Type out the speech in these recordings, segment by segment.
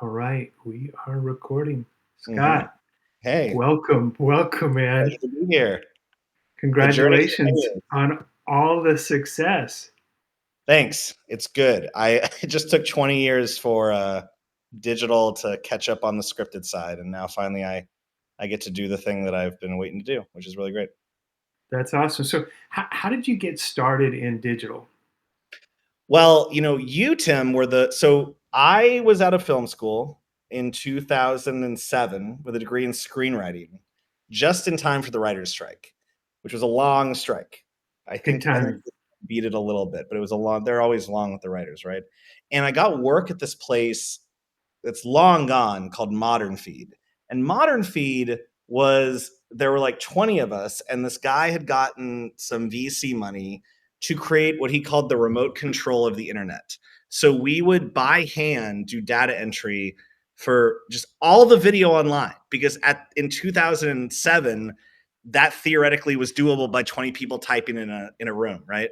All right, we are recording. hmm Scott, Hey, welcome, man. pleasure to be here. The journey Congratulations continues. on all the success. Thanks. It's good. It just took 20 years for digital to catch up on the scripted side, and now finally I get to do the thing that I've been waiting to do, which is really great. That's awesome. So, how did you get started in digital? Well, you, Tim, were so I was out of film school in 2007 with a degree in screenwriting, just in time for the writer's strike, which was a long strike. I Big think timing. NBC beat it a little bit, but it was a long, they're always long with the writers, right? And I got work at this place that's long gone called Modern Feed. And Modern Feed there were like 20 of us, and this guy had gotten some VC money to create what he called the remote control of the internet. So we would by hand do data entry for just all the video online, because in 2007 that theoretically was doable by 20 people typing in a room, right?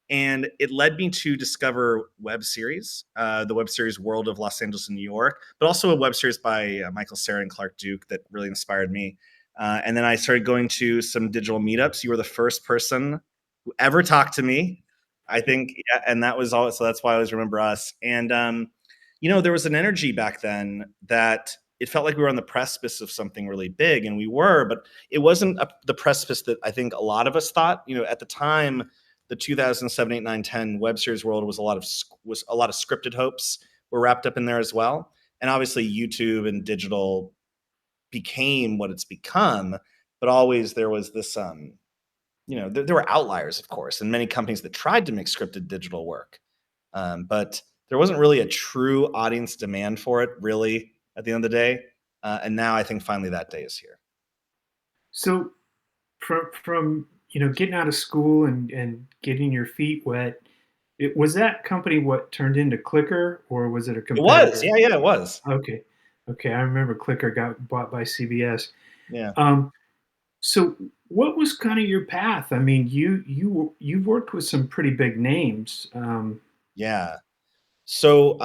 And it led me to discover web series, the web series World of Los Angeles and New York, but also a web series by Michael Cera and Clark Duke that really inspired me. And then I started going to some digital meetups. You were the first person who ever talked to me, I think, yeah, and that was all. So that's why I always remember us. And there was an energy back then that it felt like we were on the precipice of something really big, and we were, but it wasn't the precipice that I think a lot of us thought. At the time, the 2007, 8, 9, 10 web series world was a lot of scripted hopes were wrapped up in there as well. And obviously YouTube and digital became what it's become, but always there was this there were outliers, of course, and many companies that tried to make scripted digital work. But there wasn't really a true audience demand for it, really, at the end of the day. And now I think finally that day is here. So, from getting out of school and getting your feet wet, was that company what turned into Clicker, or was it a It was, competitor? yeah, it was. Okay, okay, I remember Clicker got bought by CBS. Yeah. Um, So, what was kind of your path? I mean, you've worked with some pretty big names. Yeah. So,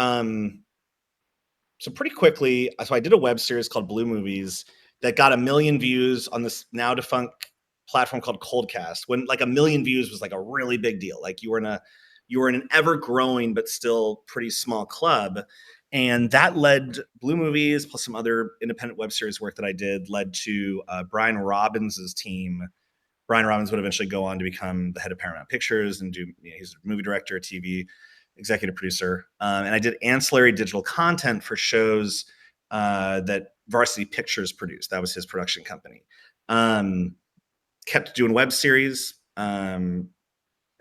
so pretty quickly, so I did a web series called Blue Movies that got 1 million views on this now defunct platform called Coldcast. When like 1 million views was like a really big deal. Like you were in an ever growing but still pretty small club. And that led Blue Movies plus some other independent web series work that I did led to Brian Robbins's team. Brian Robbins would eventually go on to become the head of Paramount Pictures and he's a movie director, TV executive producer. And I did ancillary digital content for shows that Varsity Pictures produced. That was his production company. Kept doing web series. And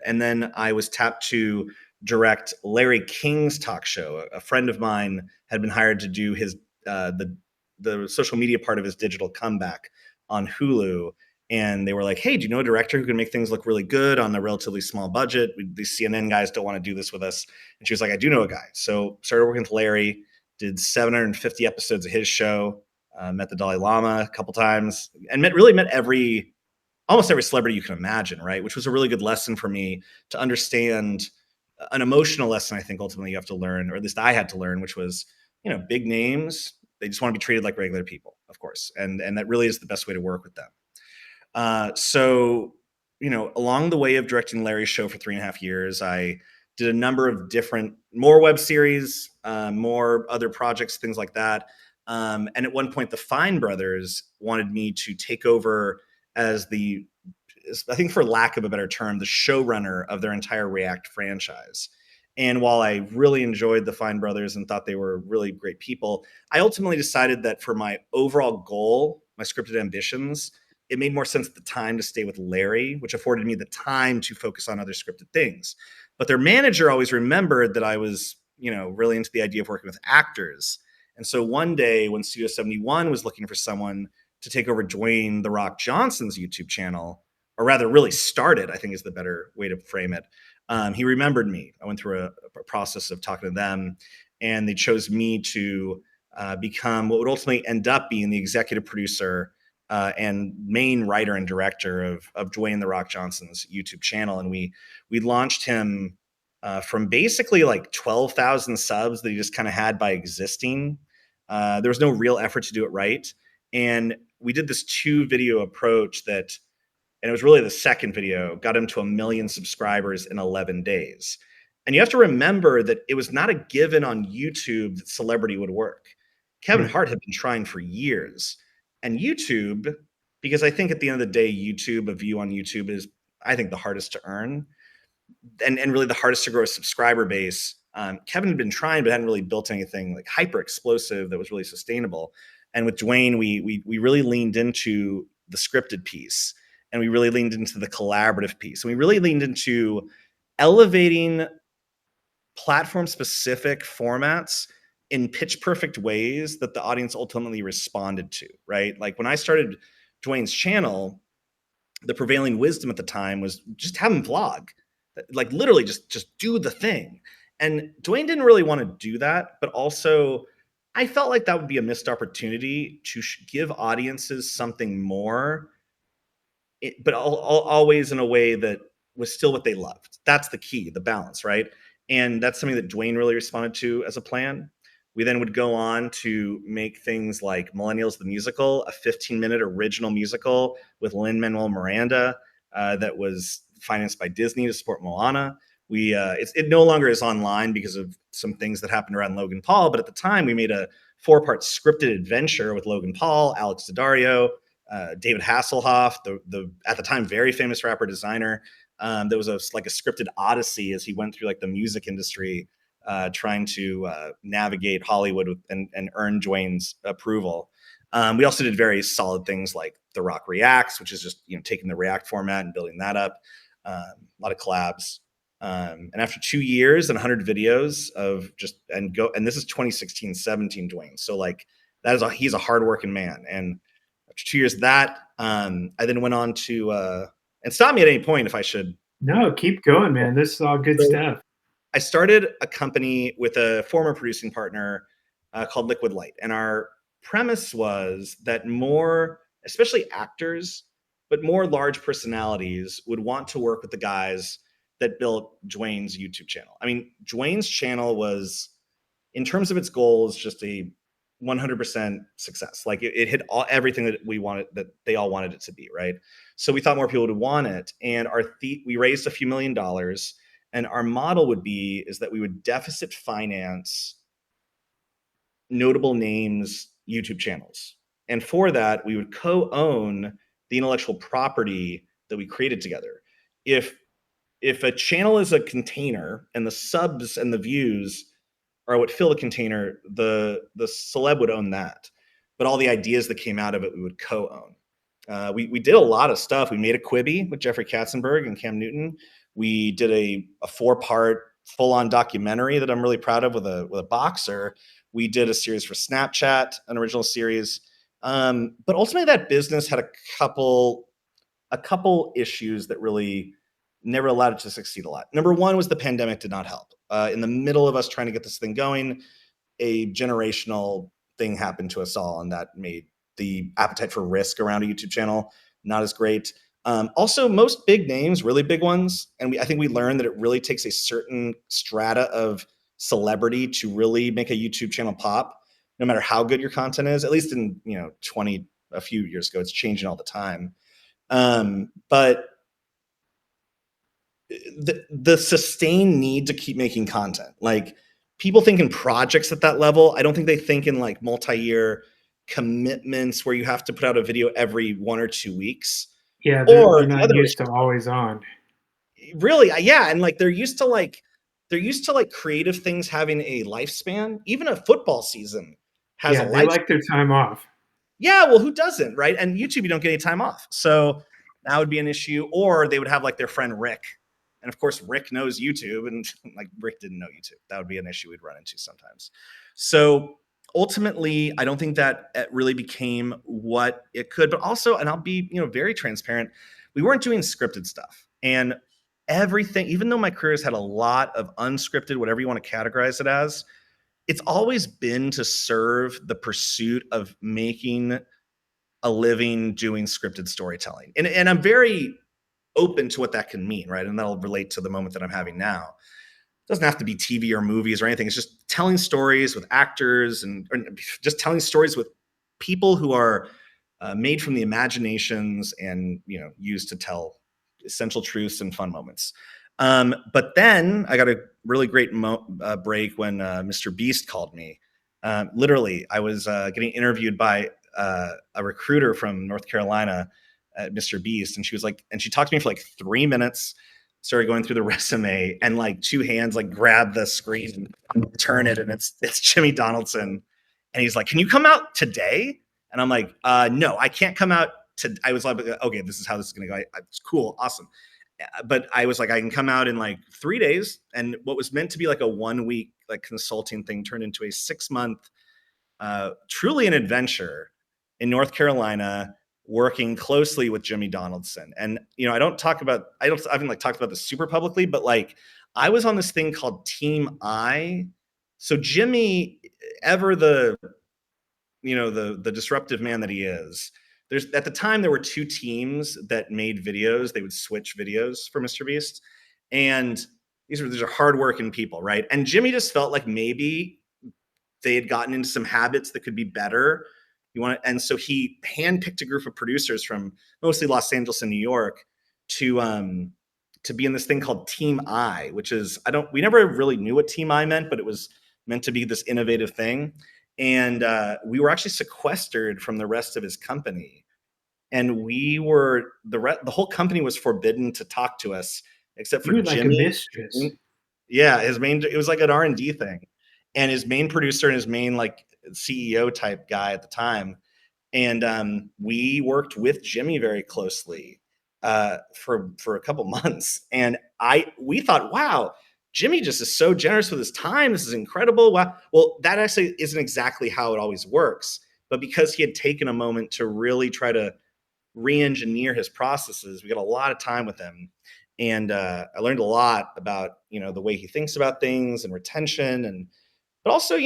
then I was tapped to direct Larry King's talk show. A friend of mine had been hired to do his the social media part of his digital comeback on Hulu. And they were like, "Hey, do you know a director who can make things look really good on a relatively small budget? These CNN guys don't want to do this with us." And she was like, "I do know a guy." So started working with Larry, did 750 episodes of his show, met the Dalai Lama a couple times, and met almost every celebrity you can imagine, right? Which was a really good lesson for me to understand, an emotional lesson I think ultimately you have to learn, or at least I had to learn, which was, big names, they just want to be treated like regular people, of course. And that really is the best way to work with them. So, along the way of directing Larry's show for 3.5 years, I did a number of more web series, more other projects, things like that. And at one point, the Fine brothers wanted me to take over as I think for lack of a better term, the showrunner of their entire React franchise. And while I really enjoyed the Fine brothers and thought they were really great people, I ultimately decided that for my overall goal, my scripted ambitions, it made more sense at the time to stay with Larry, which afforded me the time to focus on other scripted things. But their manager always remembered that I was, really into the idea of working with actors. And so one day when Studio 71 was looking for someone to take over Dwayne "The Rock" Johnson's YouTube channel, or rather really started, I think is the better way to frame it. He remembered me. I went through a process of talking to them, and they chose me to become what would ultimately end up being the executive producer and main writer and director of Dwayne "The Rock" Johnson's YouTube channel. And we launched him from basically like 12,000 subs that he just kind of had by existing There was no real effort to do it right. And we did this 2 video approach that, and it was really the second video, got him to 1 million subscribers in 11 days. And you have to remember that it was not a given on YouTube that celebrity would work. Kevin Right. Hart had been trying for years. And YouTube, because I think at the end of the day, YouTube, a view on YouTube is, I think, the hardest to earn and really the hardest to grow a subscriber base. Kevin had been trying, but hadn't really built anything like hyper explosive that was really sustainable. And with Dwayne, we really leaned into the scripted piece, and we really leaned into the collaborative piece, and we really leaned into elevating platform specific formats in pitch perfect ways that the audience ultimately responded to. Right, like when I started Dwayne's channel, the prevailing wisdom at the time was just have him vlog, like literally just do the thing. And Dwayne didn't really want to do that, but also I felt like that would be a missed opportunity to give audiences something more, but always in a way that was still what they loved. That's the key, the balance, right? And that's something that Dwayne really responded to as a plan. We then would go on to make things like Millennials the Musical, a 15-minute original musical with Lin-Manuel Miranda that was financed by Disney to support Moana. It no longer is online because of some things that happened around Logan Paul, but at the time we made a 4-part scripted adventure with Logan Paul, Alex Daddario, David Hasselhoff, the at the time very famous rapper designer. There was like a scripted odyssey as he went through like the music industry, trying to navigate Hollywood and earn Dwayne's approval. We also did very solid things like The Rock Reacts, which is just taking the React format and building that up. A lot of collabs. And after 2 years and 100 videos of and this is 2016-17 Dwayne. So like he's a hardworking man. And after 2 years of that, I then went on to and stop me at any point if I should. No, keep going, man. This is all good So stuff. I started a company with a former producing partner called Liquid Light, and our premise was that more, especially actors, but more large personalities would want to work with the guys that built Dwayne's YouTube channel. I mean, Dwayne's channel was, in terms of its goals, just a 100% success. Like it hit everything that we wanted, that they all wanted it to be, right? So we thought more people would want it, and we raised a few $1 million, and our model would be is that we would deficit finance notable names YouTube channels, and for that we would co-own the intellectual property that we created together. If a channel is a container and the subs and the views or what fill the container, the celeb would own that. But all the ideas that came out of it, we would co-own. We did a lot of stuff. We made a Quibi with Jeffrey Katzenberg and Cam Newton. We did a 4-part full-on documentary that I'm really proud of with a boxer. We did a series for Snapchat, an original series. But ultimately, that business had a couple issues that really never allowed it to succeed a lot. Number one was the pandemic did not help. In the middle of us trying to get this thing going, a generational thing happened to us all, and that made the appetite for risk around a YouTube channel not as great. Also, most big names, really big ones, and I think we learned that it really takes a certain strata of celebrity to really make a YouTube channel pop, no matter how good your content is. At least in a few years ago, it's changing all the time. But the sustained need to keep making content, like people think in projects at that level. I don't think they think in like multi-year commitments where you have to put out a video every 1 or 2 weeks. Yeah, Or they're the not other used to always on. really, yeah, and like they're used to like creative things having a lifespan. Even a football season has a Yeah, they like lifespan. their time off. Yeah, well, who doesn't, right? And YouTube, you don't get any time off. So that would be an issue. Or they would have like their friend Rick. And of course, Rick knows YouTube, and like Rick didn't know YouTube. That would be an issue we'd run into sometimes. So ultimately, I don't think that it really became what it could. But also, and I'll be very transparent, we weren't doing scripted stuff. And everything, even though my career has had a lot of unscripted, whatever you want to categorize it as, it's always been to serve the pursuit of making a living doing scripted storytelling. And I'm very open to what that can mean, right? And that'll relate to the moment that I'm having now. doesn't have to be TV or movies or anything. It's just telling stories with actors and just telling stories with people who are made from the imaginations and used to tell essential truths and fun moments. But then I got a really great break when Mr. Beast called me. Literally, I was getting interviewed by a recruiter from North Carolina at Mr. Beast, and she was like, and she talked to me for like 3 minutes, started going through the resume, and like two hands like grab the screen and turn it, and it's Jimmy Donaldson, and he's like, "Can you come out today?" And I'm like, "No, I can't come out." I was like, "Okay, this is how this is going to go. It's cool, awesome." But I was like, I can come out in like 3 days, and what was meant to be like a 1 week like consulting thing turned into a 6 month, truly an adventure in North Carolina, working closely with Jimmy Donaldson. And I haven't like talked about this super publicly, but like I was on this thing called Team I. So Jimmy, ever the disruptive man that he is, there's at the time there were two teams that made videos. They would switch videos for Mr. Beast, and these are hardworking people, right? And Jimmy just felt like maybe they had gotten into some habits that could be better. And so he handpicked a group of producers from mostly Los Angeles and New York to be in this thing called Team I, which is we never really knew what Team I meant, but it was meant to be this innovative thing. And we were actually sequestered from the rest of his company, and we were the whole company was forbidden to talk to us except You for were like a Jimmy. mistress. Yeah, it was like an R&D thing, and his main producer and his main like CEO type guy at the time, and we worked with Jimmy very closely for a couple months, and we thought, wow, Jimmy just is so generous with his time. This is incredible. Wow. Well, that actually isn't exactly how it always works, but because he had taken a moment to really try to re-engineer his processes, we got a lot of time with him, and I learned a lot about the way he thinks about things and retention, and but also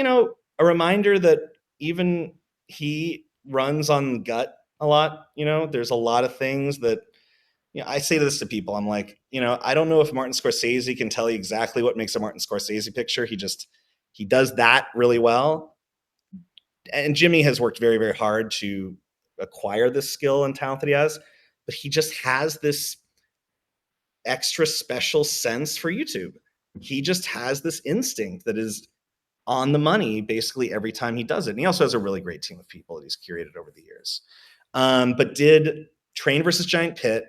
a reminder that even he runs on gut a lot. There's a lot of things that I say this to people. I'm like, I don't know if Martin Scorsese can tell you exactly what makes a Martin Scorsese picture. He does that really well, and Jimmy has worked very, very hard to acquire this skill and talent that he has, but he just has this extra special sense for YouTube. He just has this instinct that is on the money basically every time he does it. And he also has a really great team of people that he's curated over the years. But did Train versus Giant Pit,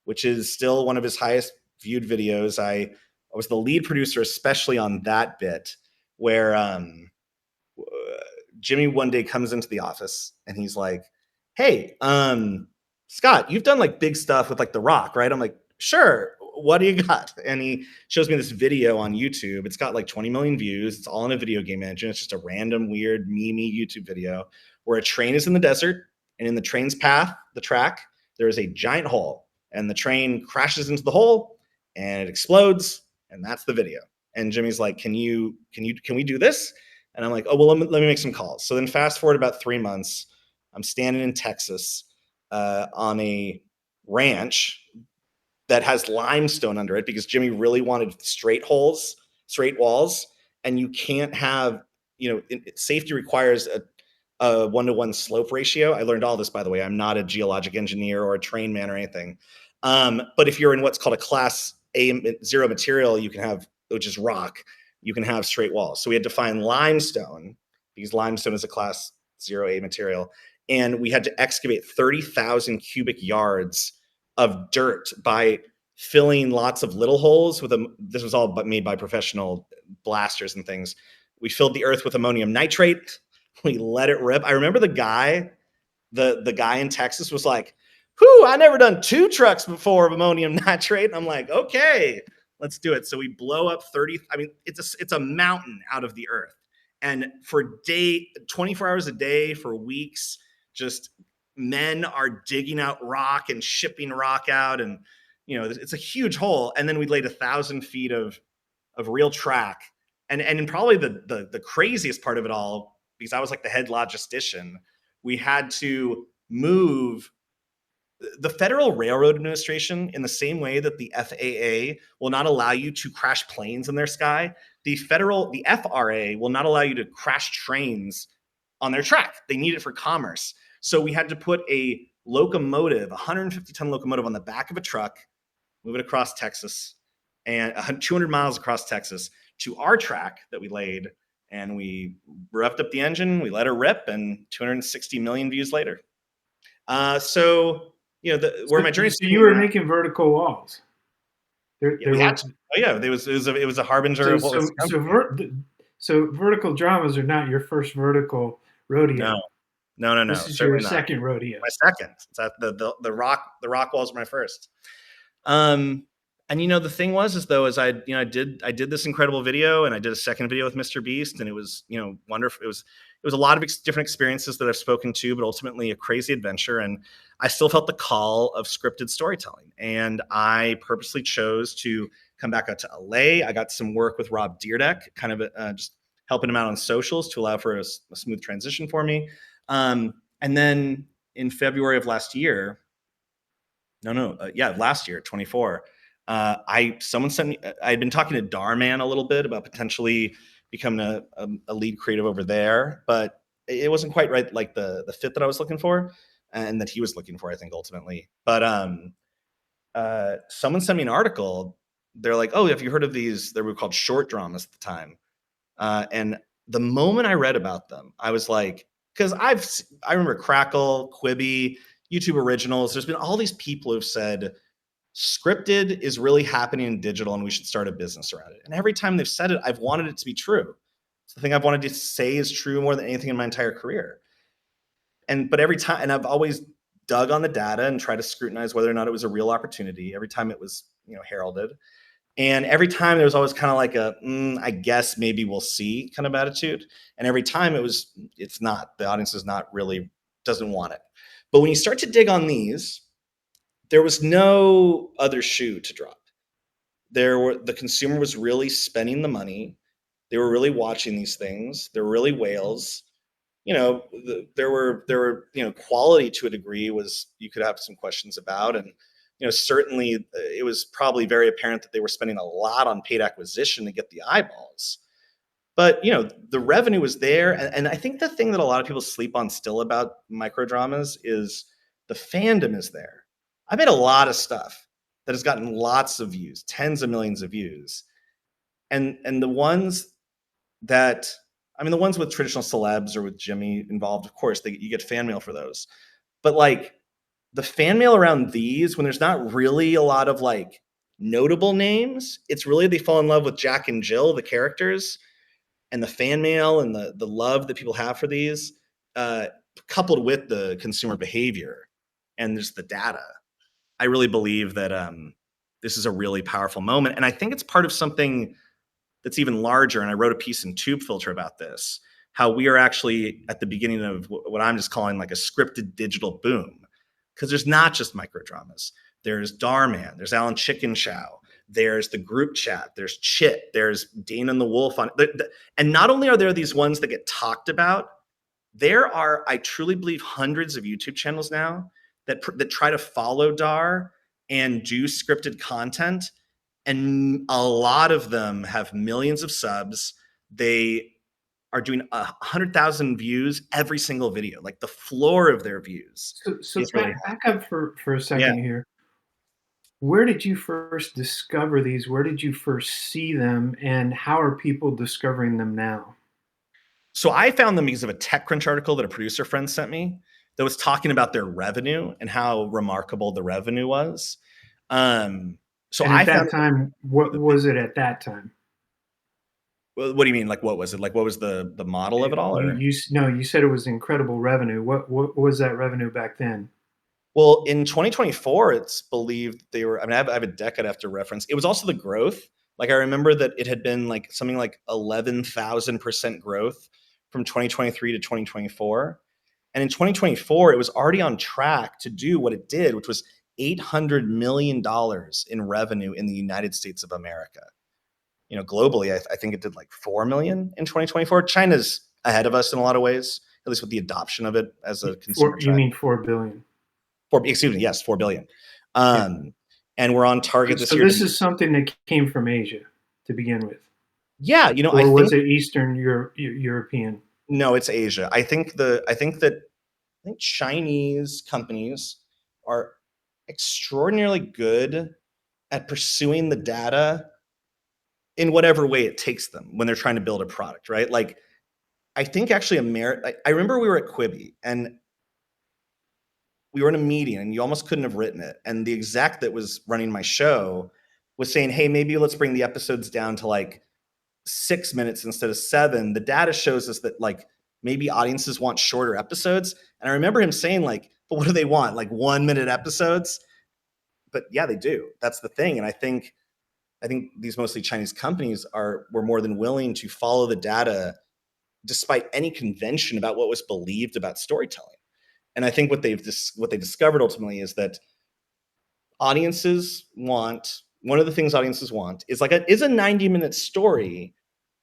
which is still one of his highest viewed videos. I was the lead producer, especially on that bit, where Jimmy one day comes into the office and he's like, "Hey, Scott, you've done like big stuff with like The Rock, right?" I'm like, "Sure. What do you got?" And he shows me this video on YouTube. It's got like 20 million views. It's all in a video game engine. It's just a random, weird, memey YouTube video where a train is in the desert, and in the train's path, the track, there is a giant hole, and the train crashes into the hole, and it explodes, and that's the video. And Jimmy's like, can we do this?" And I'm like, "Oh, well, let me make some calls." So then fast forward about 3 months, I'm standing in Texas on a ranch that has limestone under it because Jimmy really wanted straight walls, and you can't have, safety requires a 1-to-1 slope ratio. I learned all this, by the way. I'm not a geologic engineer or a train man or anything. But if you're in what's called a class A0 material, which is rock, you can have straight walls. So we had to find limestone because limestone is a class 0A material. And we had to excavate 30,000 cubic yards of dirt by filling lots of little holes this was all made by professional blasters and things. We filled the earth with ammonium nitrate. We let it rip. I remember the guy in Texas was like, "Whew, I never done 2 trucks before of ammonium nitrate." And I'm like, "Okay, let's do it." So we blow up 30. I mean, it's a mountain out of the earth. And for 24 hours a day for weeks, just men are digging out rock and shipping rock out. And, it's a huge hole. And then we laid 1,000 feet of real track. And probably the craziest part of it all, because I was like the head logistician, we had to move the Federal Railroad Administration, in the same way that the FAA will not allow you to crash planes in their sky, the FRA will not allow you to crash trains on their track. They need it for commerce. So we had to put a locomotive, a 150-ton locomotive on the back of a truck, move it across Texas, and 200 miles across Texas to our track that we laid. And we revved up the engine, we let her rip, and 260 million views later. So, where my journey's So taking you me were now. making vertical walls. Yeah, There we had were to. Oh yeah, it was a harbinger so of what was so to come. so so vertical dramas are not your first vertical No, rodeo. no, no, This no, is your certainly not. second rodeo. My second. It's at the rock walls were my first. Um, and the thing was, I did this incredible video, and I did a second video with Mr. Beast, and it was wonderful. It was a lot of different experiences that I've spoken to, but ultimately a crazy adventure. And I still felt the call of scripted storytelling, and I purposely chose to come back out to LA. I got some work with Rob Deerdeck, kind of just helping him out on socials to allow for a smooth transition for me. And then in February of last year, last year, 24. Someone sent me. I had been talking to Darman a little bit about potentially becoming a lead creative over there, but it wasn't quite right, like the fit that I was looking for, and that he was looking for, I think, ultimately. But someone sent me an article. They're like, "Oh, have you heard of these?" They were called short dramas at the time, and the moment I read about them, I was like, because I remember Crackle, Quibi, YouTube Originals. There's been all these people who've said scripted is really happening in digital, and we should start a business around it. And every time they've said it, I've wanted it to be true. It's the thing I've wanted to say is true more than anything in my entire career. But every time, and I've always dug on the data and tried to scrutinize whether or not it was a real opportunity. Every time it was, heralded. And every time there was always kind of like I guess maybe we'll see kind of attitude. And every time it's not. The audience is not really, doesn't want it. But when you start to dig on these, there was no other shoe to drop. The consumer was really spending the money. They were really watching these things. There were really whales. There were quality to a degree was you could have some questions about, and certainly it was probably very apparent that they were spending a lot on paid acquisition to get the eyeballs. But the revenue was there, and I think the thing that a lot of people sleep on still about micro dramas is the fandom is there. I made a lot of stuff that has gotten lots of views, tens of millions of views, and the ones that the ones with traditional celebs or with Jimmy involved, of course, you get fan mail for those. But like the fan mail around these, when there's not really a lot of like notable names, it's really they fall in love with Jack and Jill, the characters, and the fan mail and the love that people have for these, coupled with the consumer behavior and just the data. I really believe that this is a really powerful moment, and I think it's part of something that's even larger. And I wrote a piece in Tube Filter about this, how we are actually at the beginning of what I'm just calling like a scripted digital boom. Because there's not just micro dramas. There's Darman, there's Alan Chickenshow, there's the group chat, there's Chit, there's Dana and the Wolf and not only are there these ones that get talked about, there are, I truly believe, hundreds of YouTube channels now that try to follow Dar and do scripted content, and a lot of them have millions of subs. They are doing 100,000 views every single video. Like the floor of their views So is really back up for a high. Yeah. second here. Where did you first discover these? Where did you first see them? And how are people discovering them now? So I found them because of a TechCrunch article that a producer friend sent me that was talking about their revenue and how remarkable the revenue was. So And at I that found time, what was it at that time? what do you mean? Like, what was it? Like, what was the model of it all? Or No, you said it was incredible revenue. What was that revenue back then? well, in 2024, it's believed they were. I have a deck I'd have to reference. It was also the growth. Like, I remember that it had been like something like 11,000% growth from 2023 to 2024. And in 2024, it was already on track to do what it did, which was $800 million in revenue in the United States of America. Globally, I think it did like 4 million in 2024. China's ahead of us in a lot of ways, at least with the adoption of it as a consumer You trend. mean 4 billion? Excuse me, yes, 4 billion. Yeah. And we're on target this So year to this be. is something that came from Asia to begin with, Yeah, I or was think it Eastern European? no, it's Asia. I think Chinese companies are extraordinarily good at pursuing the data in whatever way it takes them when they're trying to build a product, right? Like I think actually I remember we were at Quibi and we were in a meeting and you almost couldn't have written it. And the exec that was running my show was saying, "Hey, maybe let's bring the episodes down to like 6 minutes instead of 7." The data shows us that like maybe audiences want shorter episodes. And I remember him saying like, "But what do they want? Like 1 minute episodes?" But yeah, they do. That's the thing. And I think these mostly Chinese companies were more than willing to follow the data despite any convention about what was believed about storytelling. And I think what they discovered ultimately is that audiences want one of the things audiences want is like a 90-minute story,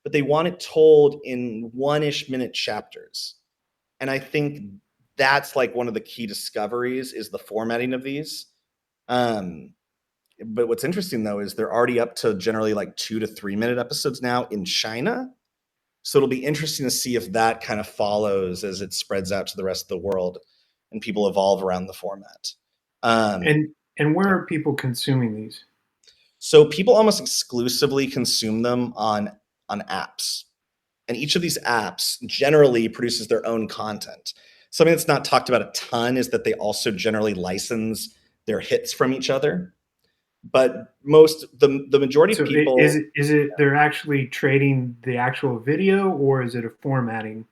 but they want it told in one-ish minute chapters. And I think that's like one of the key discoveries is the formatting of these. Um, but what's interesting though is they're already up to generally like 2 to 3 minute episodes now in China. So it'll be interesting to see if that kind of follows as it spreads out to the rest of the world and people evolve around the format. Um, And where yeah. are people consuming these? So people almost exclusively consume them on apps, and each of these apps generally produces their own content. Something that's not talked about a ton is that they also generally license their hits from each other. But the majority of So people, is it they're actually trading the actual video, or is it a formatting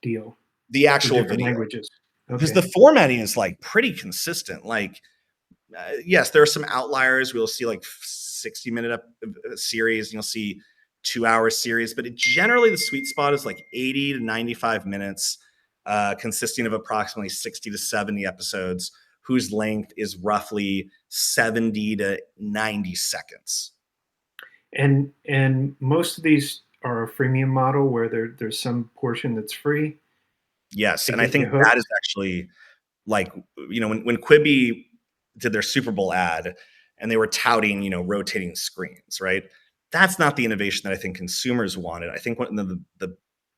deal the for actual different video, languages? because Okay, the formatting is like pretty consistent. Like yes, there are some outliers. We'll see like 60-minute series, and you'll see 2 hour series, but generally the sweet spot is like 80 to 95 minutes, consisting of approximately 60 to 70 episodes, whose length is roughly 70 to 90 seconds. and most of these are a freemium model where there's some portion that's free Yes, to and I get you think that is hooked. actually like when Quibi did their Super Bowl ad and they were touting rotating screens, right? That's not the innovation that I think consumers wanted. I think one of the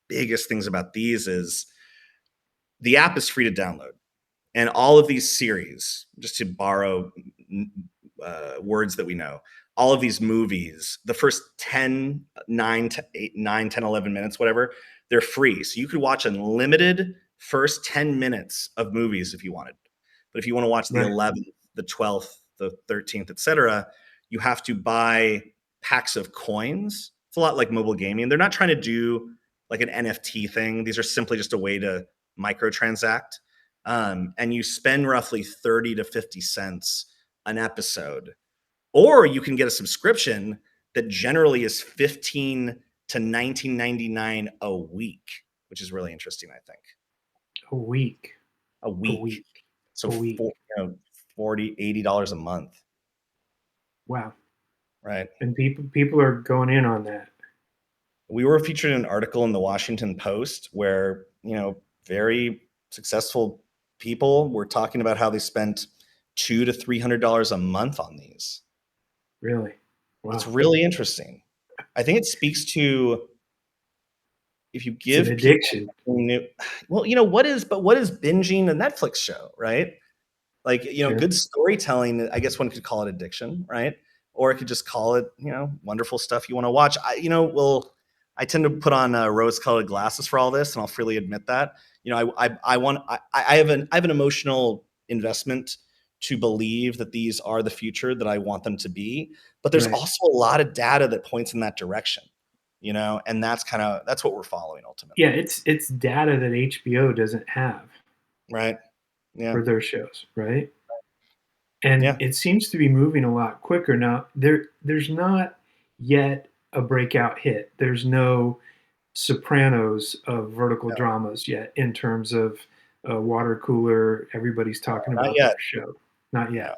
biggest things about these is the app is free to download, and all of these series, just to borrow words that we know, all of these movies, the first 10, 9, 8, 9, 10, 11 minutes, whatever, they're free. So you could watch unlimited first 10 minutes of movies if you wanted. But if you want to watch the Right. 11th, the 12th, the 13th, etc., you have to buy packs of coins. It's a lot like mobile gaming. They're not trying to do like an NFT thing. These are simply just a way to microtransact. And you spend roughly 30 to 50 cents an episode. Or you can get a subscription that generally is 15 to 19.99 a week, which is really interesting, I think. A week, A a week. week, So a week. 40, $80 a month, Wow. right? And people are going in on that. We were featured in an article in the Washington Post where, very successful people were talking about how they spent $200 to $300 a month on these. Really. It's Wow. really interesting. I think it speaks to if you It's an give people addiction. something new. Well, what is binging a Netflix show, right? Like, Sure. good storytelling, I guess one could call it addiction, right? Or it could just call it, wonderful stuff you want to watch. I tend to put on rose-colored glasses for all this, and I'll freely admit that. I have an emotional investment to believe that these are the future that I want them to be, but there's Right. also a lot of data that points in that direction, and that's what we're following Yeah, ultimately, it's data that HBO doesn't have right? Yeah, for their shows, right? And yeah, it seems to be moving a lot quicker now. There's not yet a breakout hit. There's no Sopranos of vertical no, dramas yet in terms of water cooler. Everybody's talking not about yet. their show. Not No. yet.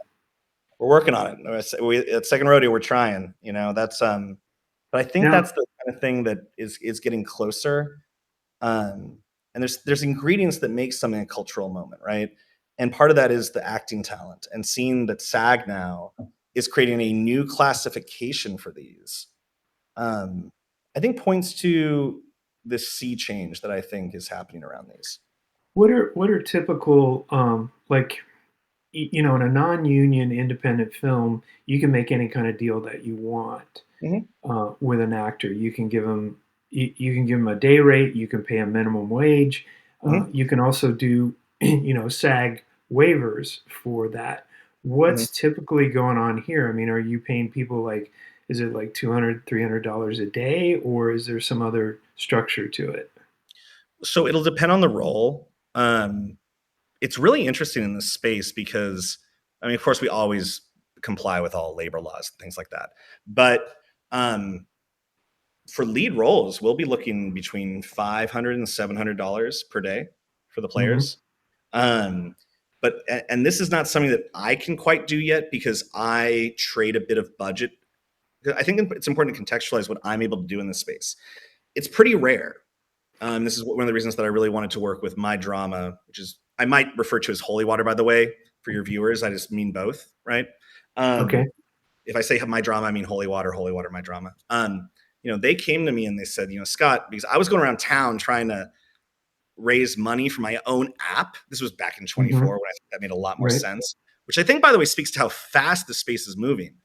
We're working on it. At Second Rodeo, we're trying. That's but I think Now, that's the kind of thing that is getting closer. And there's ingredients that make something a cultural moment, right? And part of that is the acting talent, and seeing that SAG now is creating a new classification for these, um, I think points to this sea change that I think is happening around these. What are typical like in a non-union independent film, you can make any kind of deal that you want Mhm, with an actor. You can give them a day rate. You can pay a minimum wage. mhm, You can also do SAG waivers for that. mhm. What's typically going on here? I mean, are you paying people like, is it like $200, $300 a day, or is there some other structure to it? So it'll depend on the role. It's really interesting in this space because, I mean, of course, we always comply with all labor laws and things like that. But um, for lead roles, we'll be looking between $500 and $700 per day for the Hmm. players. Um, and this is not something that I can quite do yet because I trade a bit of budget. I think it's important to contextualize what I'm able to do in this space. It's pretty rare. This is one of the reasons that I really wanted to work with my drama, which is I might refer to as holy water, by the way, for your viewers. I just mean both, right? Okay. Um, if I say my drama, I mean holy water, my drama. They came to me and they said, Scott, because I was going around town trying to raise money for my own app. This was back in Hmm. 24 when I think that made a lot more Right. sense, which I think, by the way, speaks to how fast the space is moving.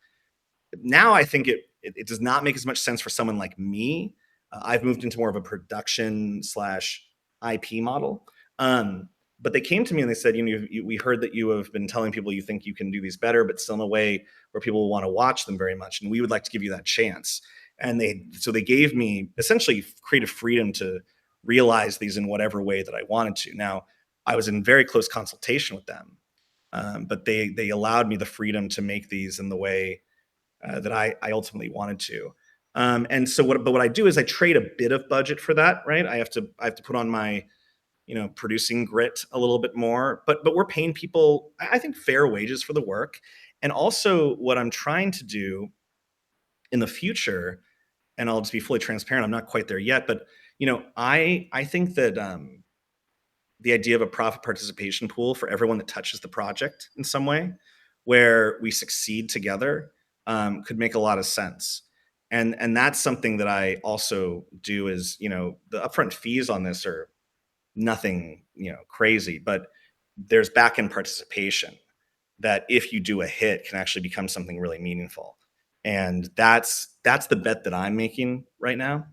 Now I think it does not make as much sense for someone like me. I've moved into more of a production slash IP model. Um, but they came to me and they said, we heard that you have been telling people you think you can do these better, but still in a way where people will want to watch them very much, and we would like to give you that chance. And they gave me essentially creative freedom to realize these in whatever way that I wanted to. Now, I was in very close consultation with them, but they allowed me the freedom to make these in the way that I ultimately wanted to. And so what I do is I trade a bit of budget for that, right? I have to put on my producing grit a little bit more, but we're paying people, I think, fair wages for the work. And also what I'm trying to do in the future, and I'll just be fully transparent, I'm not quite there yet, but I think that the idea of a profit participation pool for everyone that touches the project in some way, where we succeed together, could make a lot of sense. And that's something that I also do. Is the upfront fees on this are nothing crazy, but there's back end participation that, if you do a hit, can actually become something really meaningful. And that's the bet that I'm making right now.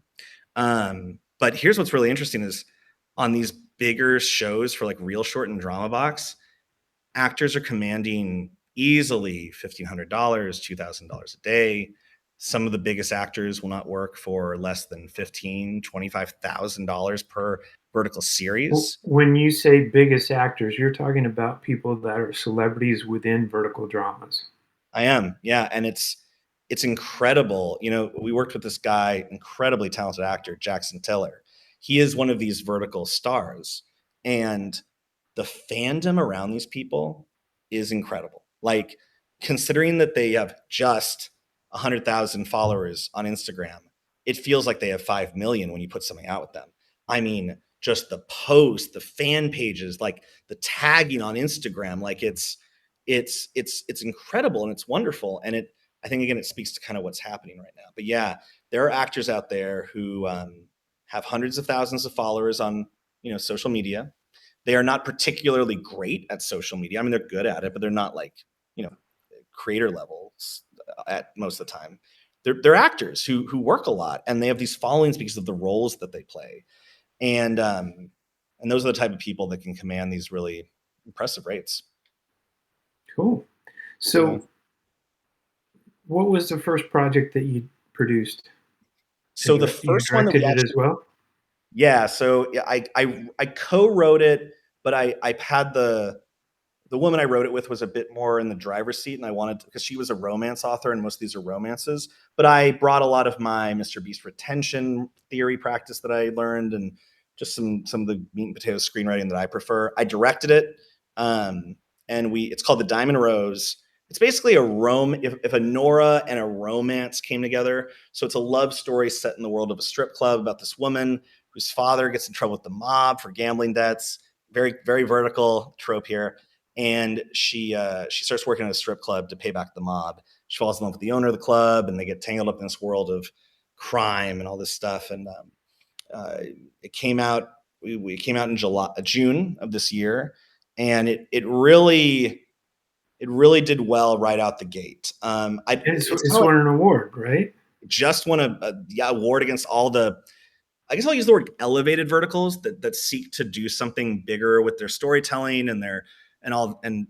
But here's what's really interesting is, on these bigger shows for like Real Short and Drama Box, actors are commanding easily $1,500, $2,000 a day. Some of the biggest actors will not work for less than $25,000 per vertical series. When you say biggest actors, you're talking about people that are celebrities within vertical dramas. I am, yeah, and it's incredible. We worked with this guy, incredibly talented actor, Jackson Tiller. He is one of these vertical stars, and the fandom around these people is incredible. Like, considering that they have just 100,000 followers on Instagram, it feels like they have 5 million when you put something out with them. I mean, just the posts, the fan pages, like the tagging on Instagram, like it's incredible and it's wonderful. And I think, again, it speaks to kind of what's happening right now. But yeah, there are actors out there who have hundreds of thousands of followers on social media. They are not particularly great at social media. I mean, they're good at it, but they're not like you know creator levels at most of the time. They're actors who work a lot, and they have these followings because of the roles that they play. And those are the type of people that can command these really impressive rates. Cool. Yeah. So, what was the first project that you produced and So the you first one that we directed it as actually, well? yeah. So yeah, I co-wrote it, but I had the woman I wrote it with was a bit more in the driver's seat, and I wanted, because she was a romance author, and most of these are romances. But I brought a lot of my Mr. Beast retention theory practice that I learned, and just some of the meat and potatoes screenwriting that I prefer. I directed it, um, and it's called The Diamond Rose. It's basically a if a Nora and a romance came together. So it's a love story set in the world of a strip club about this woman whose father gets in trouble with the mob for gambling debts. Very, very vertical trope here. and she starts working at a strip club to pay back the mob. She falls in love with the owner of the club, and they get tangled up in this world of crime and all this stuff. And uh, it came out. We came out in June of this year, and it really did well right out the gate. And It's it's kind of like won an award, right? just won a award against all the, I guess I'll use the word elevated verticals that seek to do something bigger with their storytelling and their and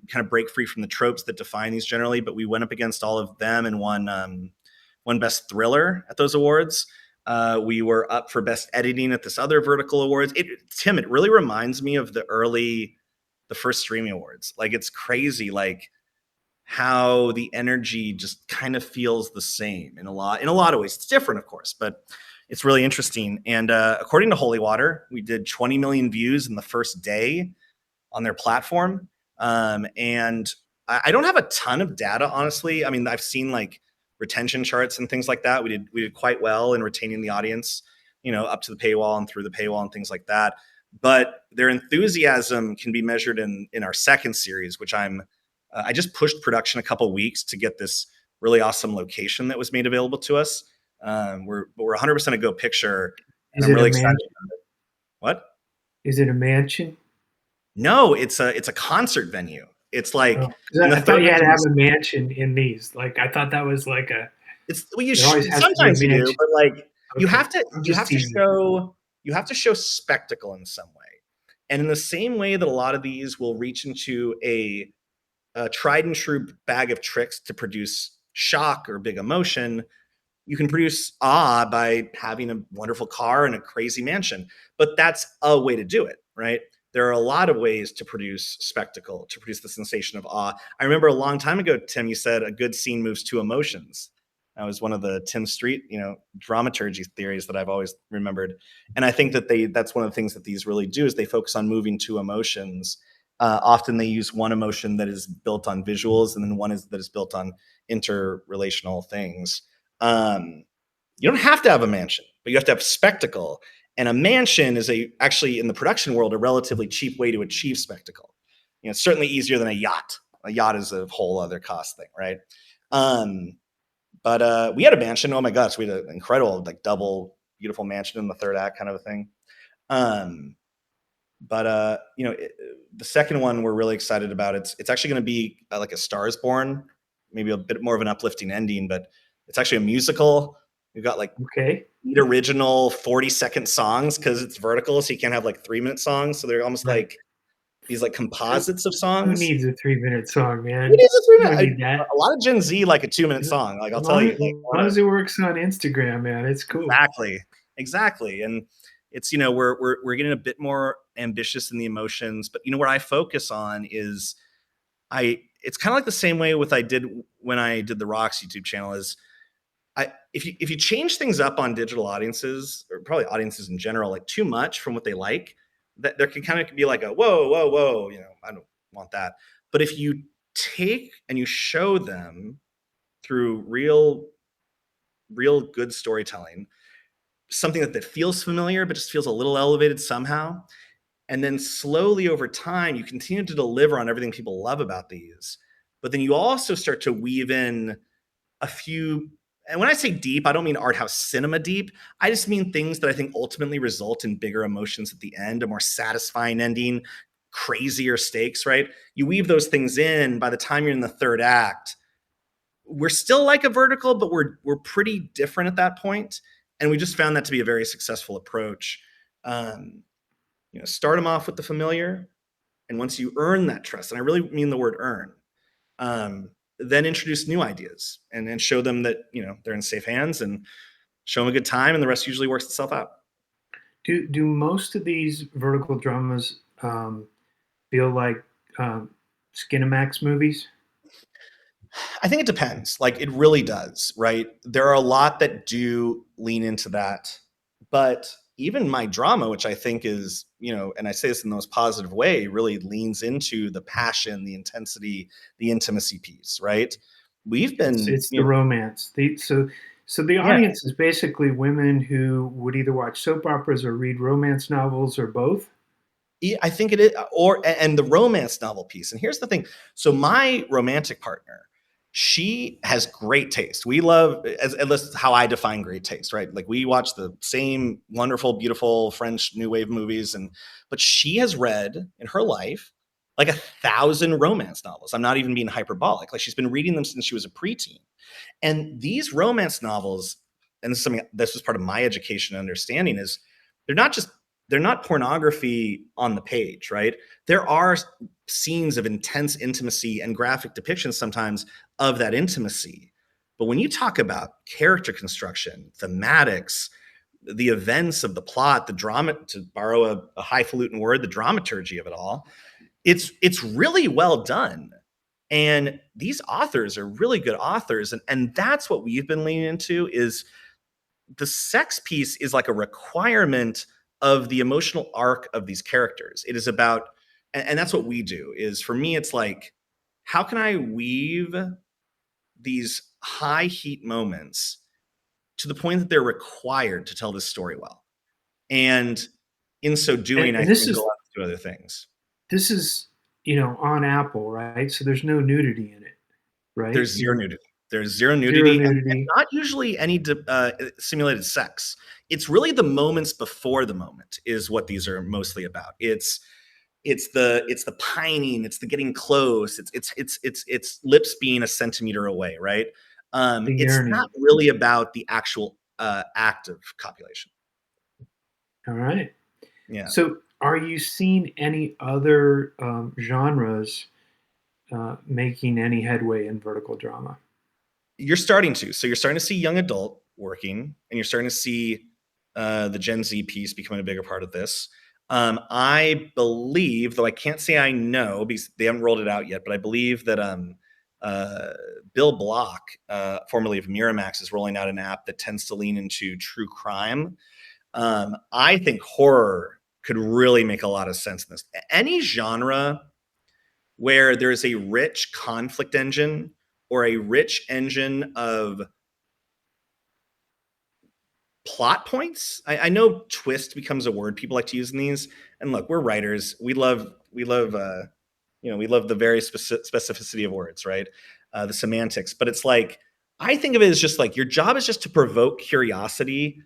kind of break free from the tropes that define these generally. But we went up against all of them and won best thriller at those awards. We were up for best editing at this other vertical awards. Tim, it really reminds me of the first streaming awards. Like, it's crazy, like how the energy just kind of feels the same in a lot of ways. It's different, of course, but it's really interesting. And according to Holy Water, we did 20 million views in the first day on their platform. And I don't have a ton of data, honestly. I mean, I've seen like retention charts and things like that. We did quite well in retaining the audience, up to the paywall and through the paywall and things like that. But their enthusiasm can be measured in our second series, which I just pushed production a couple weeks to get this really awesome location that was made available to us. We're 100% a Go Picture, and Is I'm it a really excited. mansion? What? Is it a mansion? No, it's a concert venue. It's like Oh, 'cause in the I thought third you had act to of have this. a mansion in these. Like, I thought that was like a, It's well, it always has to be a sometimes you do, mansion. but like you Okay, have to I'm you just have to teasing. show you have to show spectacle in some way, and in the same way that a lot of these will reach into a tried and true bag of tricks to produce shock or big emotion, you can produce awe by having a wonderful car and a crazy mansion. But that's a way to do it, right? There are a lot of ways to produce spectacle, to produce the sensation of awe. I remember a long time ago, Tim, you said a good scene moves two emotions. That was one of the Tim Street, dramaturgy theories that I've always remembered. And I think that's one of the things that these really do is they focus on moving two emotions. Often they use one emotion that is built on visuals, and then that is built on interrelational things. Um, you don't have to have a mansion, but you have to have spectacle. And a mansion is actually in the production world a relatively cheap way to achieve spectacle. It's certainly easier than a yacht. A yacht is a whole other cost thing, right? Um, but we had a mansion. Oh my gosh, we had an incredible, like, double beautiful mansion in the third act kind of a thing. Um, but the second one we're really excited about. It's actually going to be like a Stars Born, maybe a bit more of an uplifting ending, but it's actually a musical. We've got like Okay. 8 original 40-second songs because it's vertical, so you can't have like 3-minute songs. So they're almost Right. like these like Who composites of who songs. needs a 3-minute song, It man? is a You don't 3-minute. need that. A lot of Gen Z like a 2-minute As song. Like, I'll tell you, like one long of as it works on Instagram, man, it's cool. exactly. And it's we're getting a bit more ambitious in the emotions, but what I focus on is it's kind of like the same way with I did when I did the Rocks YouTube channel is if you change things up on digital audiences, or probably audiences in general, like too much from what they like, that there can kind of be like a whoa, I don't want that. But if you take and you show them through real good storytelling, something that feels familiar but just feels a little elevated somehow, and then slowly over time you continue to deliver on everything people love about these, but then you also start to weave in a few, and when I say deep, I don't mean art house cinema deep. I just mean things that I think ultimately result in bigger emotions at the end, a more satisfying ending, crazier stakes, right? You weave those things in. By the time you're in the third act, we're still like a vertical, but we're pretty different at that point. And we just found that to be a very successful approach. Um, start them off with the familiar, and once you earn that trust, and I really mean the word earn, then introduce new ideas and show them that they're in safe hands, and show them a good time, and the rest usually works itself out. Do most of these vertical dramas feel like Skinamax movies? I think it depends. Like, it really does, right? There are a lot that do lean into that, but even my drama, which I think is, and I say this in the most positive way, really leans into the passion, the intensity, the intimacy piece, right? We've been, It's the romance. So the yeah, audience is basically women who would either watch soap operas or read romance novels or both. Yeah, I think it is, or and the romance novel piece. And here's the thing: so my romantic partner, she has great taste. We love, as at least how I define great taste, right? Like we watch the same wonderful, beautiful French New Wave movies, and but she has read in her life like 1,000 romance novels. I'm not even being hyperbolic. Like she's been reading them since she was a preteen. And these romance novels, and this is something this was part of my education and understanding, is they're not just they're not pornography on the page, right? There are scenes of intense intimacy and graphic depictions sometimes of that intimacy. But when you talk about character construction, thematics, the events of the plot, the drama, to borrow a highfalutin word, the dramaturgy of it all, it's really well done. And these authors are really good authors, and that's what we've been leaning into. Is the sex piece is like a requirement of the emotional arc of these characters. It is about, and that's what we do. Is for me, it's like, how can I weave these high heat moments to the point that they're required to tell this story well? And in so doing, I And can go on to do other things. this is, you know, on Apple, right? So there's no nudity in it, right? There's zero nudity. There's zero Zero nudity, and nudity. not usually any simulated sex. It's really the moments before the moment is what these are mostly about. It's the pining, it's the getting close, it's lips being a centimeter away, right? The It's not yearning. really about the actual act of copulation. All right. Yeah. So, are you seeing any other genres making any headway in vertical drama? You're starting to. So you're starting to see young adult working, and you're starting to see the Gen Z piece becoming a bigger part of this. I believe, though I can't say I know because they haven't rolled it out yet, but I believe that uh, Bill Block, formerly of Miramax, is rolling out an app that tends to lean into true crime. I think horror could really make a lot of sense in this. Any genre where there's a rich conflict engine or a rich engine of plot points. I know twist becomes a word people like to use in these. And look, we're writers. We love the very specificity of words, right? The semantics. But it's like, I think of it as just like your job is just to provoke curiosity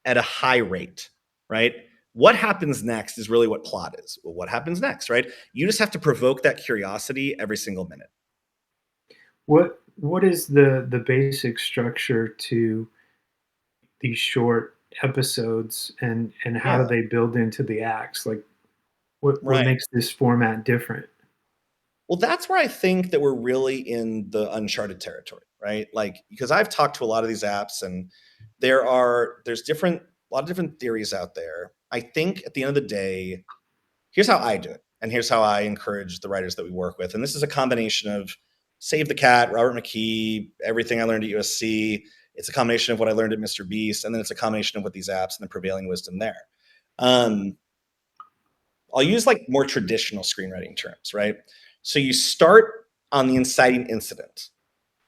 at a high rate, right? What happens next is really what plot is. Well, what happens next, right? You just have to provoke that curiosity every single minute. What is the basic structure to these short episodes, and how do Yeah, they build into the acts? Like, what right. makes this format different? Well, that's where I think that we're really in the uncharted territory, right? Like, because I've talked to a lot of these apps, and there's different a lot of different theories out there. I think at the end of the day, here's how I do it, and here's how I encourage the writers that we work with. And this is a combination of Save the Cat, Robert McKee, everything I learned at USC. It's a combination of what I learned at Mr. Beast, and then it's a combination of what these apps and the prevailing wisdom there. Um, I'll use like more traditional screenwriting terms, right? So you start on the inciting incident.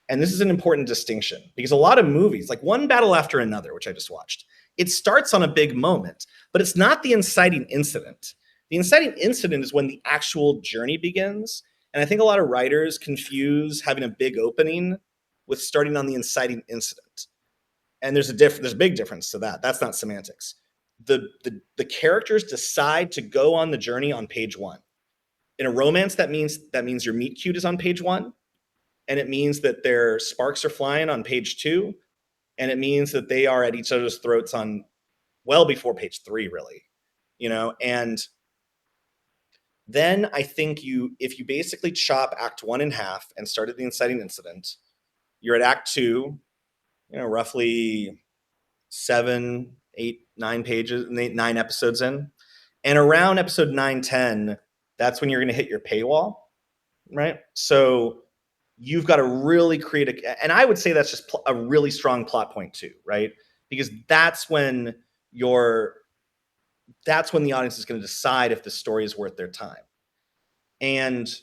And this is an important distinction because a lot of movies, like One Battle After Another, which I just watched, it starts on a big moment, but it's not the inciting incident. The inciting incident is when the actual journey begins. And I think a lot of writers confuse having a big opening with starting on the inciting incident. And there's a big difference to that. That's not semantics. The characters decide to go on the journey on page one. In a romance, that means your meet cute is on page one, and it means that their sparks are flying on page two, and it means that they are at each other's throats on well before page three, really. And then I think if you basically chop act one in half and start at the inciting incident, you're at act two, roughly 7, 8, 9 pages, 9 episodes in. And around episode 9, 10, that's when you're going to hit your paywall, right? So you've got to really create and I would say that's just a really strong plot point too, right? Because you're, that's when the audience is going to decide if the story is worth their time. And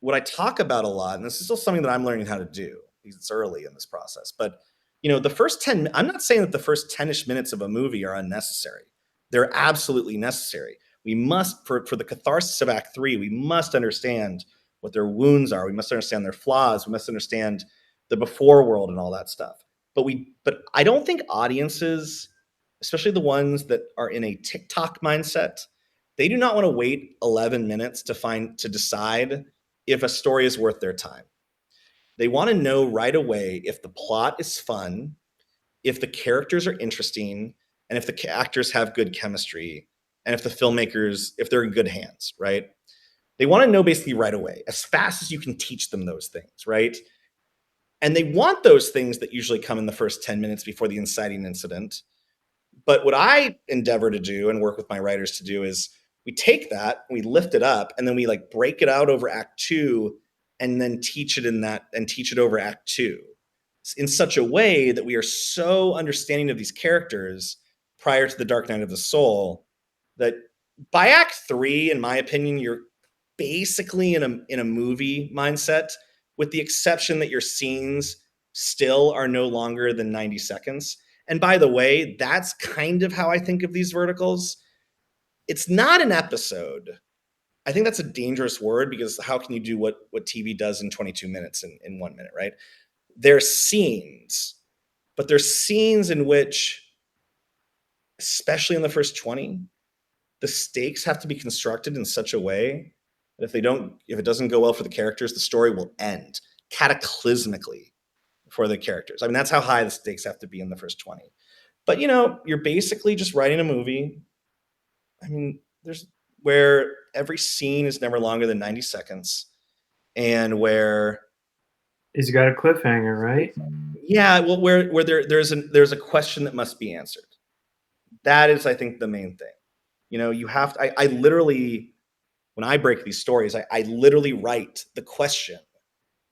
what I talk about a lot, and this is still something that I'm learning how to do because it's early in this process, but the first 10, I'm not saying that the first 10ish minutes of a movie are unnecessary. They're absolutely necessary. We must, for the catharsis of Act 3, we must understand what their wounds are. We must understand their flaws. We must understand the before world and all that stuff. But I don't think audiences, especially the ones that are in a TikTok mindset, they do not want to wait 11 minutes to decide if a story is worth their time. They want to know right away if the plot is fun, if the characters are interesting, and if the actors have good chemistry, and if the filmmakers, if they're in good hands, right? They want to know basically right away, as fast as you can teach them those things, right? And they want those things that usually come in the first 10 minutes before the inciting incident. But what I endeavor to do and work with my writers to do is we take that, we lift it up, and then we like break it out over Act 2 and then teach it over Act 2 in such a way that we are so understanding of these characters prior to the Dark Night of the Soul that by Act 3, in my opinion, you're basically in a movie mindset, with the exception that your scenes still are no longer than 90 seconds. And by the way, that's kind of how I think of these verticals. It's not an episode. I think that's a dangerous word, because how can you do what TV does in 22 minutes in 1 minute, right? There's scenes, but there's scenes in which, especially in the first 20, the stakes have to be constructed in such a way that if it doesn't go well for the characters, the story will end cataclysmically for the characters. I mean, that's how high the stakes have to be in the first 20. But you're basically just writing a movie. I mean, there's where every scene is never longer than 90 seconds, and where It's got a cliffhanger, right? yeah, well, where there's a question that must be answered. That is, I think, the main thing. You have to. I literally, when I break these stories, I literally write the question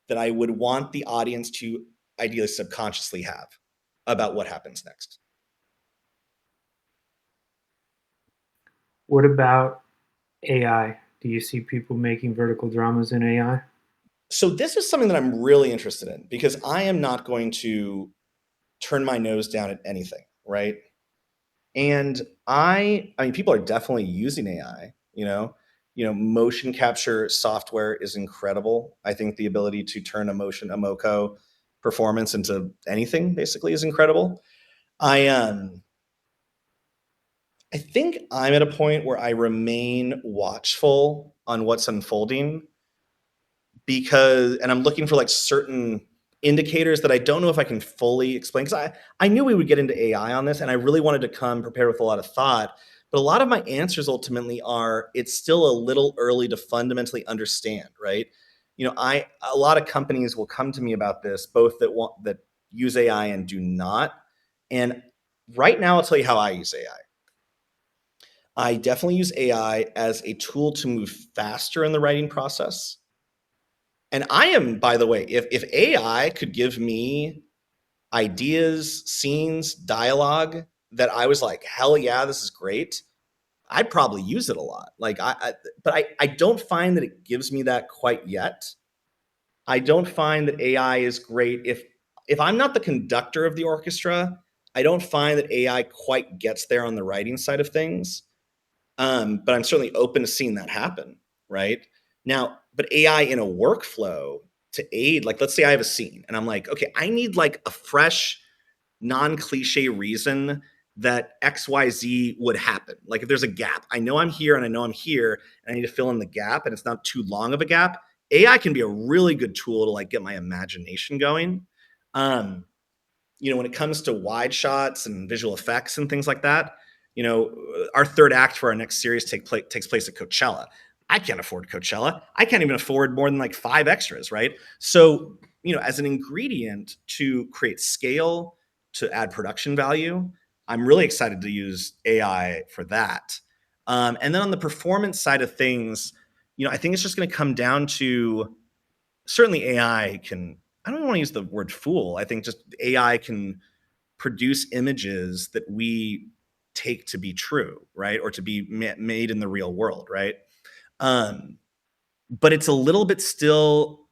that I would want the audience to ideally subconsciously have about what happens next. What about AI? Do you see people making vertical dramas in AI? So this is something that I'm really interested in, because I am not going to turn my nose down at anything, right? And I mean, people are definitely using AI. Motion capture software is incredible. I think the ability to turn a MoCo performance into anything basically is incredible. I think I'm at a point where I remain watchful on what's unfolding, and I'm looking for like certain indicators that I don't know if I can fully explain, because I knew we would get into AI on this, and I really wanted to come prepared with a lot of thought. But a lot of my answers ultimately are, it's still a little early to fundamentally understand, right? A lot of companies will come to me about this, both that use AI and do not. And right now, I'll tell you how I use AI. I definitely use AI as a tool to move faster in the writing process. And I am, by the way, if AI could give me ideas, scenes, dialogue that I was like, hell yeah, this is great, I'd probably use it a lot. But I don't find that it gives me that quite yet. I don't find that AI is great if I'm not the conductor of the orchestra. I don't find that AI quite gets there on the writing side of things. But I'm certainly open to seeing that happen, right? Now, but AI in a workflow to aid, like let's say I have a scene and I'm like, okay, I need like a fresh, non-cliche reason that XYZ would happen. Like if there's a gap, I know I'm here and I know I'm here and I need to fill in the gap, and it's not too long of a gap. AI can be a really good tool to like get my imagination going. Um, when it comes to wide shots and visual effects and things like that, our third act for our next series takes place at Coachella. I can't afford Coachella. I can't even afford more than like 5 extras, right? So, as an ingredient to create scale, to add production value, I'm really excited to use AI for that. And then on the performance side of things, I think it's just going to come down to, certainly AI can, I don't want to use the word fool. I think just AI can produce images that we take to be true, right? Or to be made in the real world, right? But it's a little bit still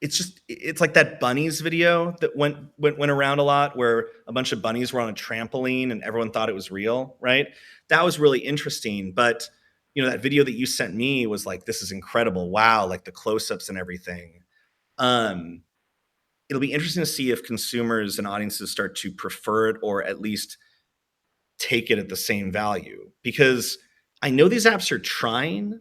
it's like that bunnies video that went around a lot, where a bunch of bunnies were on a trampoline and everyone thought it was real, right? That was really interesting. But that video that you sent me was like, this is incredible. Wow, like the close-ups and everything. Um, it'll be interesting to see if consumers and audiences start to prefer it, or at least take it at the same value. Because I know these apps are trying,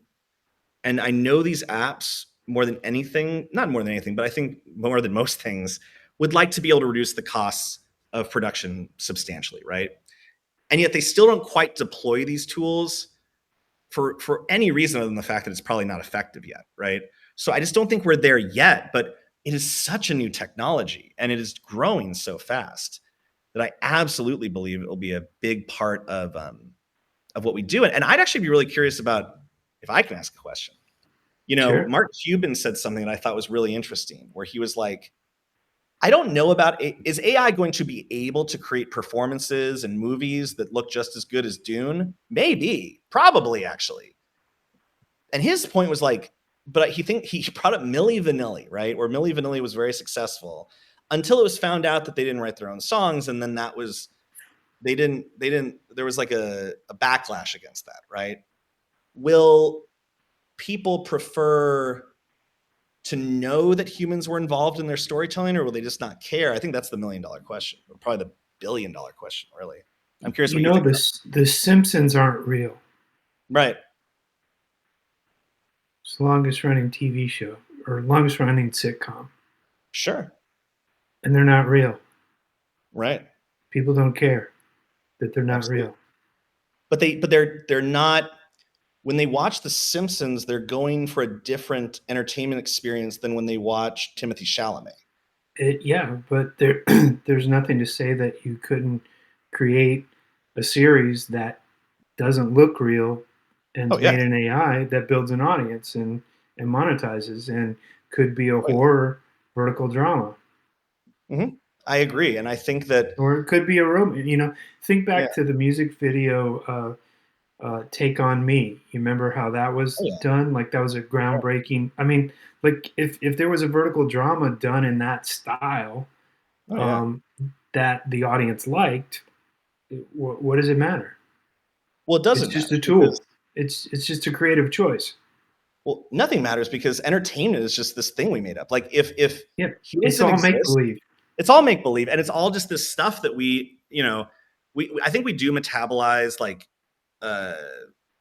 and I know these apps more than anything, not more than anything, but I think more than most things, would like to be able to reduce the costs of production substantially, right? And yet they still don't quite deploy these tools for any reason other than the fact that it's probably not effective yet, right? So I just don't think we're there yet, but it is such a new technology and it is growing so fast that I absolutely believe it will be a big part of what we do. And I'd actually be really curious about, if I can ask a question. Sure. Mark Cuban said something that I thought was really interesting, where he was like, I don't know about is AI going to be able to create performances and movies that look just as good as Dune? Maybe, probably, actually. And his point was like, but he brought up Milli Vanilli, right? Where Milli Vanilli was very successful until it was found out that they didn't write their own songs, and then that was they didn't there was like a backlash against that, right? Will people prefer to know that humans were involved in their storytelling, or will they just not care? I think that's the $1 million question, or probably the $1 billion question, really. I'm curious what you think about The Simpsons aren't real. it. Right. It's the longest running TV show or longest running sitcom, Sure. and they're not real. Right. People don't care that they're not Absolutely. real. But they're not, when they watch The Simpsons, they're going for a different entertainment experience than when they watch Timothy Chalamet. Yeah, but there's nothing to say that you couldn't create a series that doesn't look real and Oh is yeah. made in AI that builds an audience and monetizes and could be a Right. horror vertical drama. Hmm. I agree, and I think that Or it could be a romance. Think yeah. back to the music video "Take on Me." You remember how that Oh was yeah. done? Like that was a groundbreaking. I mean, like if there was a vertical drama done in that style Oh yeah. um, that the audience liked, what does it matter? Well, it It's doesn't just matter a because, tool. It's just a creative choice. well, nothing matters because entertainment is just this thing we made up. Like if Yeah, humans it's didn't all make exist, believe. it's all make believe, and it's all just this stuff that we I think we do metabolize like uh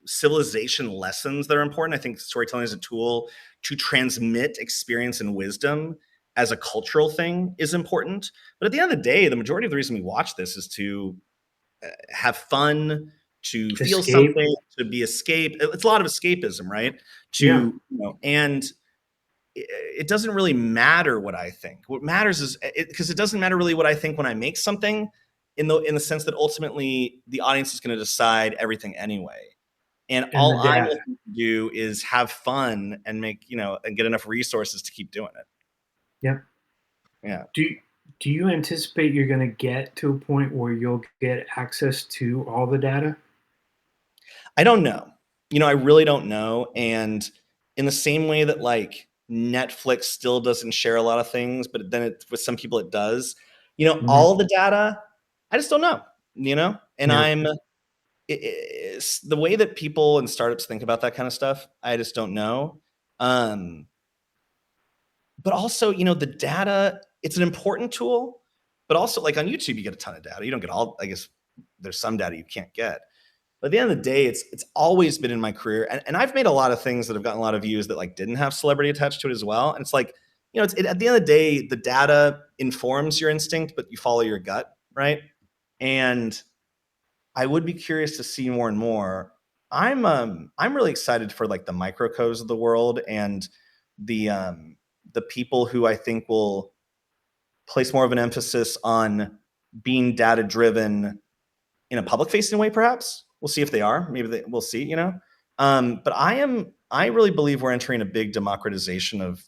civilization lessons that are important. I think storytelling is a tool to transmit experience and wisdom as a cultural thing is important. But at the end of the day, the majority of the reason we watch this is to have fun, to feel Escape. something, to be escape. It's a lot of escapism, right? Yeah, And it doesn't really matter what I think. What matters is because it doesn't matter really what I think when I make something, in the sense that ultimately the audience is going to decide everything anyway. And and the all I'm data. looking to do is have fun and and get enough resources to keep doing it. Yeah. Yeah. Do do you anticipate you're going to get to a point where you'll get access to all the data? I don't know. I really don't know. And in the same way that like Netflix still doesn't share a lot of things, but then with some people it does, Mhm. all the data, I just don't know, and Yeah. it's the way that people and startups think about that kind of stuff. I just don't know. Um, but also, the data, it's an important tool, but also like on YouTube, you get a ton of data. You don't get all, I guess there's some data you can't get. But at the end of the day, it's always been in my career, and I've made a lot of things that have gotten a lot of views that like didn't have celebrity attached to it as well. And it's like, at the end of the day, the data informs your instinct, but you follow your gut, right? And I would be curious to see more and more. I'm really excited for like the microcos of the world and the people who I think will place more of an emphasis on being data driven in a public facing way, perhaps. We'll see if they are. Maybe we'll see. But I really believe we're entering a big democratization of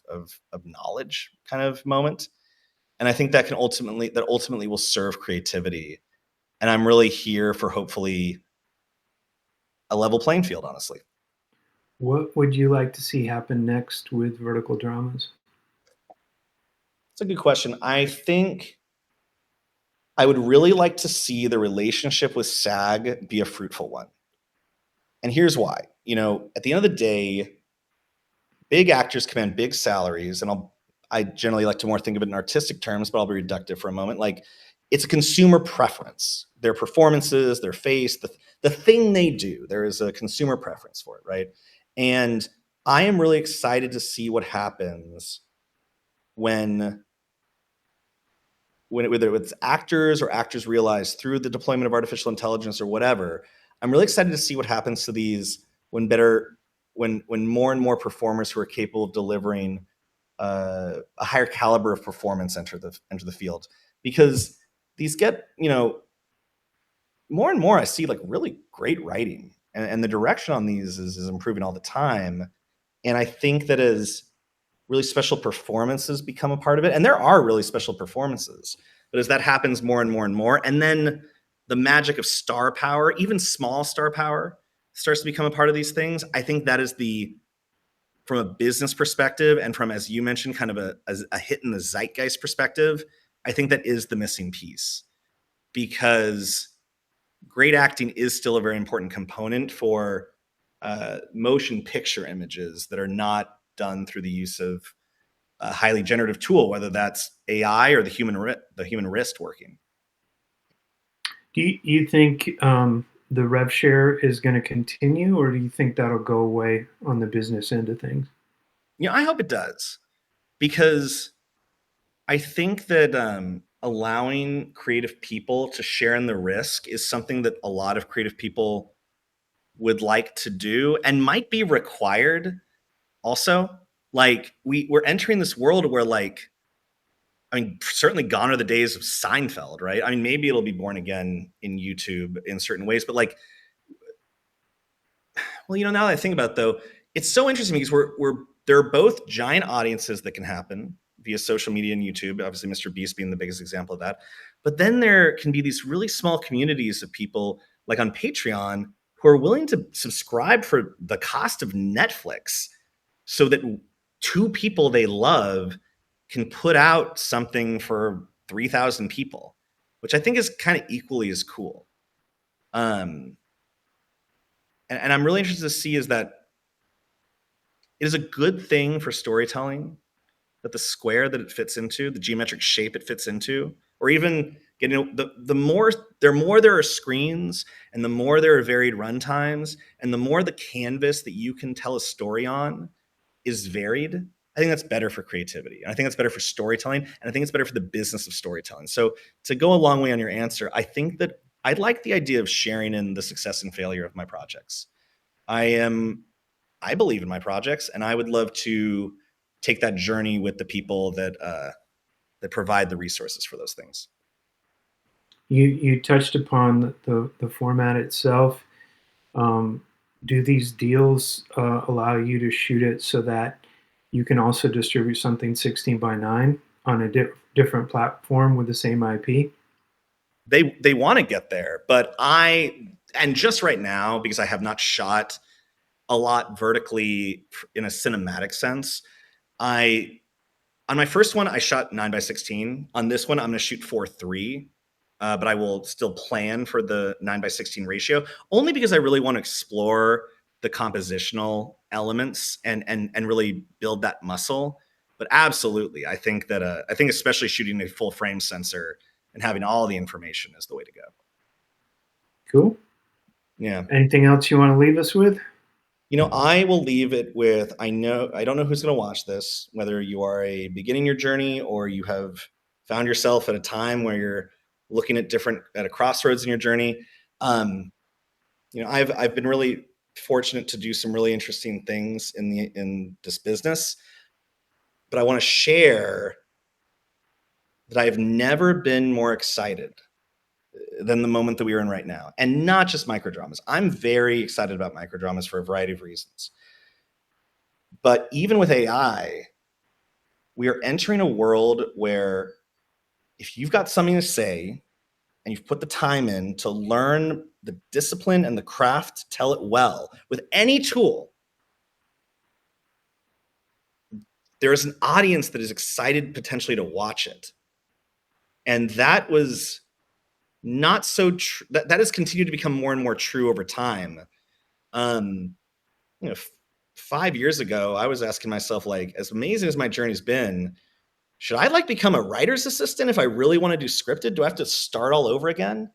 knowledge kind of moment. And I think that ultimately will serve creativity. And I'm really here for hopefully a level playing field, honestly. What would you like to see happen next with vertical dramas? It's a good question. I think I would really like to see the relationship with SAG be a fruitful one. And here's why. At the end of the day, big actors command big salaries, and I generally like to more think of it in artistic terms, but I'll be reductive for a moment. Like, it's a consumer preference. Their performances, their face, the thing they do, there is a consumer preference for it, right? And I am really excited to see what happens when whether it's actors or actors realize through the deployment of artificial intelligence or whatever. I'm really excited to see what happens to these when more and more performers who are capable of delivering a higher caliber of performance enter the field, because these get more and more I see like really great writing, and the direction on these is improving all the time. And I think that as really special performances become a part of it, and there are really special performances, but as that happens more and more and more, and then the magic of star power, even small star power, starts to become a part of these things, I think that is from a business perspective, and from, as you mentioned, kind of a hit in the zeitgeist perspective, I think that is the missing piece, because great acting is still a very important component for motion picture images that are not done through the use of a highly generative tool, whether that's AI or the human wrist working. Do you think the rev share is going to continue, or do you think that'll go away on the business end of things? I hope it does, because I think that allowing creative people to share in the risk is something that a lot of creative people would like to do and might be required also. Like, we're entering this world where, like, I mean, certainly gone are the days of Seinfeld, right? I mean, maybe it'll be born again in YouTube in certain ways, but like, well, now that I think about it, though, it's so interesting because there are both giant audiences that can happen via social media and YouTube. Obviously, Mr. Beast being the biggest example of that. But then there can be these really small communities of people, like on Patreon, who are willing to subscribe for the cost of Netflix, so that two people they love can put out something for 3,000 people, which I think is kind of equally as cool. And I'm really interested to see is that it is a good thing for storytelling that the square that it fits into, the geometric shape it fits into, or even the more there are screens, and the more there are varied runtimes, and the more the canvas that you can tell a story on is varied, I think that's better for creativity. And I think that's better for storytelling. And I think it's better for the business of storytelling. So, to go a long way on your answer, I think that I like the idea of sharing in the success and failure of my projects. I believe in my projects, and I would love to take that journey with the people that provide the resources for those things. You touched upon the format itself. Do these deals allow you to shoot it so that you can also distribute something 16:9 on a different platform with the same IP? They want to get there, but and just right now, because I have not shot a lot vertically in a cinematic sense, on my first one I shot 9:16. On this one I'm going to shoot 4:3, but I will still plan for the 9:16 ratio, only because I really want to explore the compositional elements and really build that muscle. But absolutely, I think especially shooting a full frame sensor and having all the information is the way to go. Cool. Yeah. Anything else you want to leave us with? I will leave it with, I don't know who's going to watch this, whether you are beginning your journey or you have found yourself at a time where you're looking at a crossroads in your journey. I've been really fortunate to do some really interesting things in this business, but I want to share that I have never been more excited than the moment that we are in right now. And not just microdramas. I'm very excited about microdramas for a variety of reasons. But even with AI, we are entering a world where if you've got something to say and you've put the time in to learn the discipline and the craft to tell it well with any tool, there's an audience that is excited potentially to watch it. And that was not so true. That has continued to become more and more true over time. Um, 5 years ago, I was asking myself, like, as amazing as my journey's been, should I like become a writer's assistant if I really want to do scripted? Do I have to start all over again?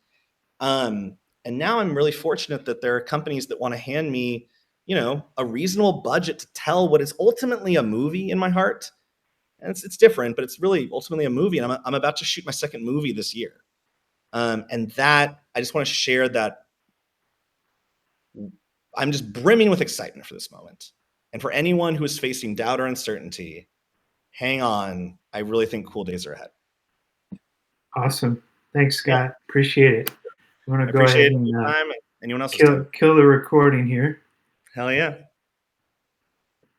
Um, and now I'm really fortunate that there are companies that want to hand me, a reasonable budget to tell what is ultimately a movie in my heart. And it's different, but it's really ultimately a movie. And I'm about to shoot my second movie this year. And that I just want to share that I'm just brimming with excitement for this moment. And for anyone who is facing doubt or uncertainty, hang on. I really think cool days are ahead. Awesome. Thanks, Yeah, Scott. Appreciate it. I'm going I to go ahead appreciate and your time and anyone else's kill time. kill the recording here. Hell yeah.